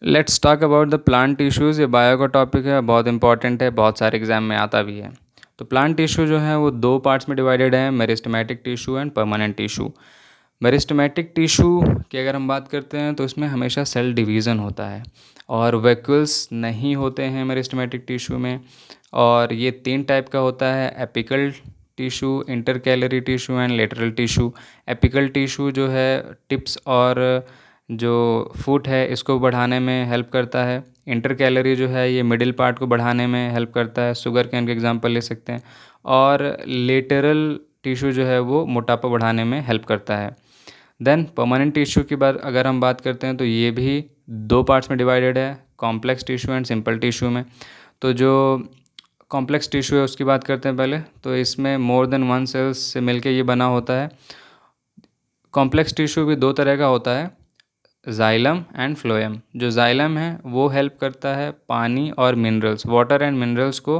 Let's talk about the plant tissues. ये bio का topic है, बहुत इंपॉर्टेंट है, बहुत सारे एग्जाम में आता भी है। तो प्लांट टिश्यू जो है वो दो पार्ट्स में डिवाइडेड है, meristematic tissue and permanent tissue. Meristematic tissue की अगर हम बात करते हैं तो इसमें हमेशा सेल डिवीज़न होता है और वैक्यूल्स नहीं होते हैं मेरिस्टेमेटिक टिश्यू में। और ये तीन टाइप का होता है, apical tissue, intercalary tissue and lateral tissue. Apical tissue जो है टिप्स और जो फुट है इसको बढ़ाने में हेल्प करता है। इंटर कैलोरी जो है ये मिडिल पार्ट को बढ़ाने में हेल्प करता है, शुगर कैन का एग्जांपल ले सकते हैं। और लेटरल टिश्यू जो है वो मोटापा बढ़ाने में हेल्प करता है। देन परमानेंट टिश्यू की बात अगर हम बात करते हैं तो ये भी दो पार्ट्स में डिवाइडेड है, complex tissue and simple tissue में। तो जो कॉम्प्लेक्स टिश्यू है उसकी बात करते हैं पहले। तो इसमें मोर देन वन सेल्स से मिलके ये बना होता है। कॉम्प्लेक्स टिश्यू भी दो तरह का होता है, जाइलम एंड फ्लोएम। जो जाइलम है वो हेल्प करता है पानी और मिनरल्स, वाटर एंड मिनरल्स को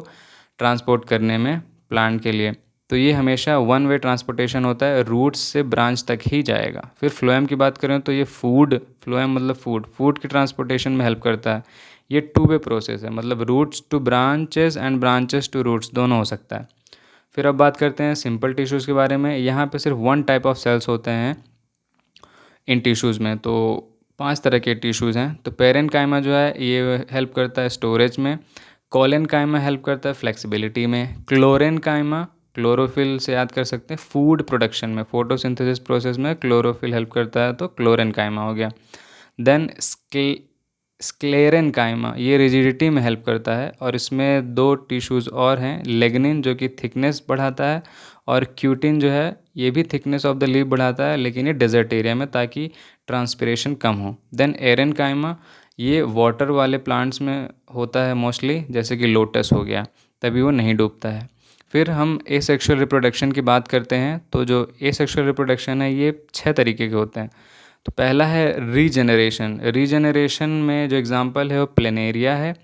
ट्रांसपोर्ट करने में प्लांट के लिए। तो ये हमेशा वन वे ट्रांसपोर्टेशन होता है, रूट्स से ब्रांच तक ही जाएगा। फिर फ्लोएम की बात करें तो ये फूड, फ्लोएम मतलब फूड की ट्रांसपोर्टेशन में हेल्प करता है। ये टू वे प्रोसेस है, मतलब roots to branches and branches to roots दोनों हो सकता है। फिर अब बात करते हैं सिंपल टिश्यूज़ के बारे में। यहाँ पे सिर्फ वन टाइप ऑफ सेल्स होते हैं इन टिश्यूज़ में। तो 5 तरह के टिश्यूज़ हैं। तो पेरेन्काइमा जो है ये हेल्प करता है स्टोरेज में, कोलेनकाइमा हेल्प करता है फ्लेक्सिबिलिटी में, क्लोरेनकाइमा क्लोरोफिल से याद कर सकते हैं फूड प्रोडक्शन में, फोटोसिंथेसिस प्रोसेस में क्लोरोफिल हेल्प करता है, तो क्लोरेनकाइमा हो गया। देन स्क्लेरेनकाइमा ये रिजिडिटी में हेल्प करता है और इसमें दो टिश्यूज़ और हैं, लेग्निन जो कि थिकनेस बढ़ाता है और क्यूटिन जो है ये भी थिकनेस ऑफ द लीफ बढ़ाता है, लेकिन ये डेजर्ट एरिया में ताकि ट्रांसपिरेशन कम हो। देन एरेनकाइमा ये वाटर वाले प्लांट्स में होता है मोस्टली, जैसे कि लोटस हो गया, तभी वो नहीं डूबता है। फिर हम एसेक्सुअल रिप्रोडक्शन की बात करते हैं। तो जो एसेक्सुअल रिप्रोडक्शन है ये 6 तरीके के होते हैं। तो पहला है रीजेनरेशन। रीजेनरेशन में जो एग्जांपल है वो प्लेनेरिया है।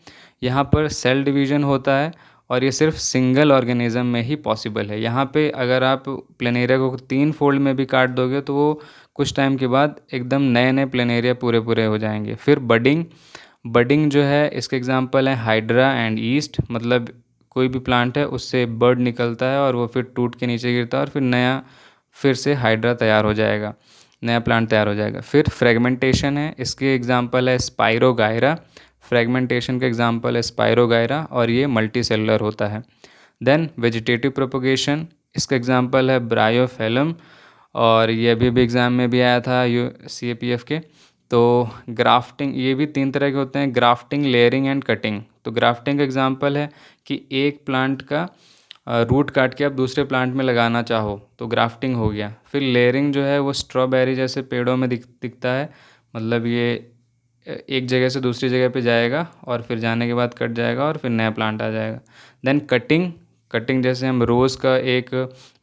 यहाँ पर सेल डिवीज़न होता है और ये सिर्फ सिंगल ऑर्गेनिज्म में ही पॉसिबल है। यहाँ पे अगर आप प्लेनेरिया को 3 फोल्ड में भी काट दोगे तो वो कुछ टाइम के बाद एकदम नए नए प्लेनेरिया पूरे पूरे हो जाएंगे। फिर बडिंग जो है इसके एग्जांपल है हाइड्रा एंड ईस्ट, मतलब कोई भी प्लांट है उससे बर्ड निकलता है और वो फिर टूट के नीचे गिरता है और फिर नया फिर से हाइड्रा तैयार हो जाएगा, नया प्लांट तैयार हो जाएगा। फिर फ्रेगमेंटेशन है, इसके एग्जांपल है स्पाइरोगायरा। फ्रेगमेंटेशन का एग्जांपल है स्पाइरोगायरा और ये मल्टी सेलुलर होता है। देन वेजिटेटिव प्रोपोगेशन, इसका एग्जांपल है ब्रायोफेलम और ये अभी भी एग्ज़ाम में भी आया था CAPF के। तो ग्राफ्टिंग, ये भी 3 तरह के होते हैं, ग्राफ्टिंग, लेयरिंग एंड कटिंग। तो ग्राफ्टिंग का एग्जांपल है कि एक प्लांट का रूट काट के आप दूसरे प्लांट में लगाना चाहो तो ग्राफ्टिंग हो गया। फिर लेयरिंग जो है वो स्ट्रॉबेरी जैसे पेड़ों में दिखता है, मतलब ये एक जगह से दूसरी जगह पे जाएगा और फिर जाने के बाद कट जाएगा और फिर नया प्लांट आ जाएगा। देन कटिंग जैसे हम रोज़ का एक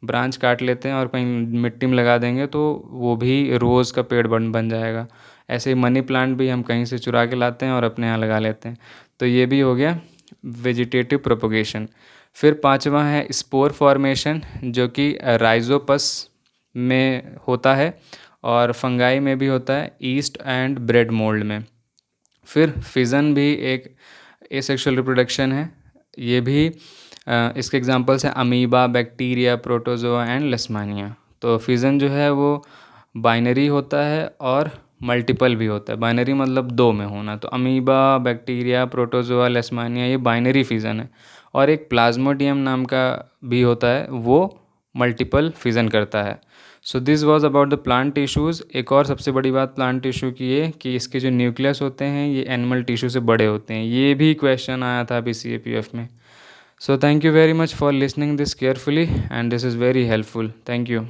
ब्रांच काट लेते हैं और कहीं मिट्टी में लगा देंगे तो वो भी रोज़ का पेड़ बन जाएगा। ऐसे ही मनी प्लांट भी हम कहीं से चुरा के लाते हैं और अपने यहाँ लगा लेते हैं। तो ये भी हो गया वेजिटेटिव प्रोपोगेशन। फिर 5वां है स्पोर फॉर्मेशन, जो कि राइजोपस में होता है और फंगाई में भी होता है, ईस्ट एंड ब्रेड मोल्ड में। फिर फिजन भी एक एसेक्सुअल रिप्रोडक्शन है। ये भी इसके एग्जांपल्स हैं अमीबा, बैक्टीरिया, प्रोटोजोआ एंड लेशमानिया। तो फिजन जो है वो बाइनरी होता है और मल्टीपल भी होता है। बाइनरी मतलब 2 में होना, तो अमीबा, बैक्टीरिया, प्रोटोजोआ, लेशमानिया ये बाइनरी फिजन है। और एक प्लाज्मोडियम नाम का भी होता है, वो मल्टीपल फिजन करता है। So this was about the plant tissues. एक और सबसे बड़ी बात प्लांट टिश्यू की ये कि इसके जो न्यूक्लियस होते हैं ये एनिमल टिश्यू से बड़े होते हैं। ये भी क्वेश्चन आया था अभी CAPF में। So thank you very much for listening this carefully and this is very helpful. Thank you.